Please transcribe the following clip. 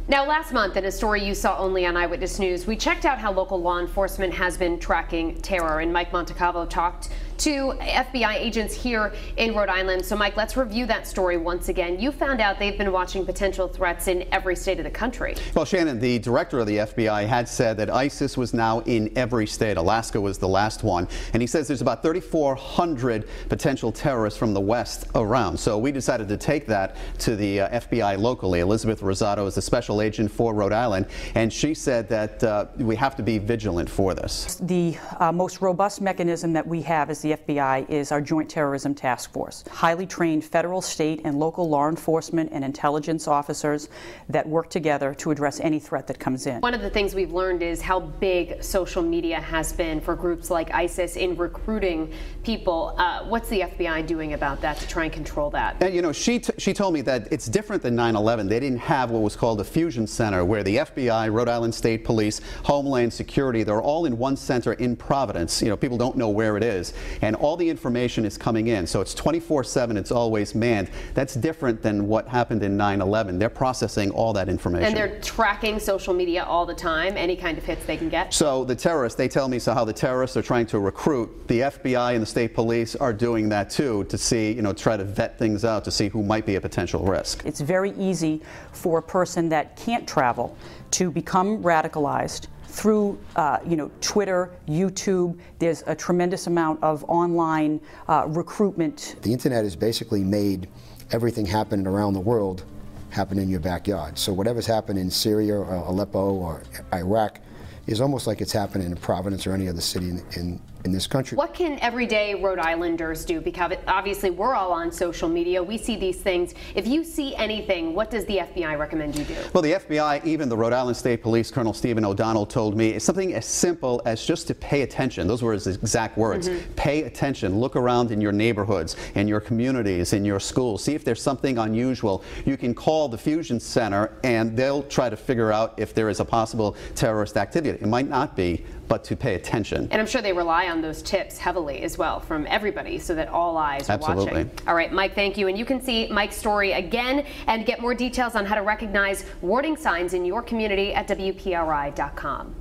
Now, last month, in a story you saw only on Eyewitness News, we checked out how local law enforcement has been tracking terror, and Mike Montecalvo talked to FBI agents here in Rhode Island. So, Mike, let's review that story once again. You found out they've been watching potential threats in every state of the country. Well, Shannon, the director of the FBI had said that ISIS was now in every state. Alaska was the last one. And he says there's about 3,400 potential terrorists from the West around. So we decided to take that to the FBI locally. Elizabeth Rosado is the special agent for Rhode Island, and she said that we have to be vigilant for this. The most robust mechanism that we have as the FBI is our Joint Terrorism Task Force. Highly trained federal, state, and local law enforcement and intelligence officers that work together to address any threat that comes in. One of the things we've learned is how big social media has been for groups like ISIS in recruiting people. What's the FBI doing about that to try and control that? And, you know, she told me that it's different than 9/11. They didn't have what was called a fusion center where the FBI, Rhode Island State Police, Homeland Security, they're all in one center in Providence. You know, people don't know where it is. And all the information is coming in. So it's 24/7, it's always manned. That's different than what happened in 9/11. They're processing all that information. And they're tracking social media all the time, any kind of hits they can get? So the terrorists, they tell me, so how the terrorists are trying to recruit. The FBI and the state police are doing that too, to see, you know, try to vet things out to see who might be a potential risk. It's very easy for a person that can't travel to become radicalized through Twitter, YouTube. There's a tremendous amount of online recruitment. The internet has basically made everything happening around the world happen in your backyard. So whatever's happened in Syria or Aleppo or Iraq is almost like it's happening in Providence or any other city in this country. What can everyday Rhode Islanders do? Because obviously we're all on social media. We see these things. If you see anything, what does the FBI recommend you do? Well, the FBI, even the Rhode Island State Police, Colonel Stephen O'Donnell told me, it's something as simple as just to pay attention. Those were his exact words. Pay attention. Look around in your neighborhoods, in your communities, in your schools. See if there's something unusual. You can call the Fusion Center and they'll try to figure out if there is a possible terrorist activity. It might not be, but to pay attention. And I'm sure they rely on those tips heavily as well from everybody so that all eyes are Absolutely. watching. All right, Mike, thank you. And you can see Mike's story again and get more details on how to recognize warning signs in your community at WPRI.com.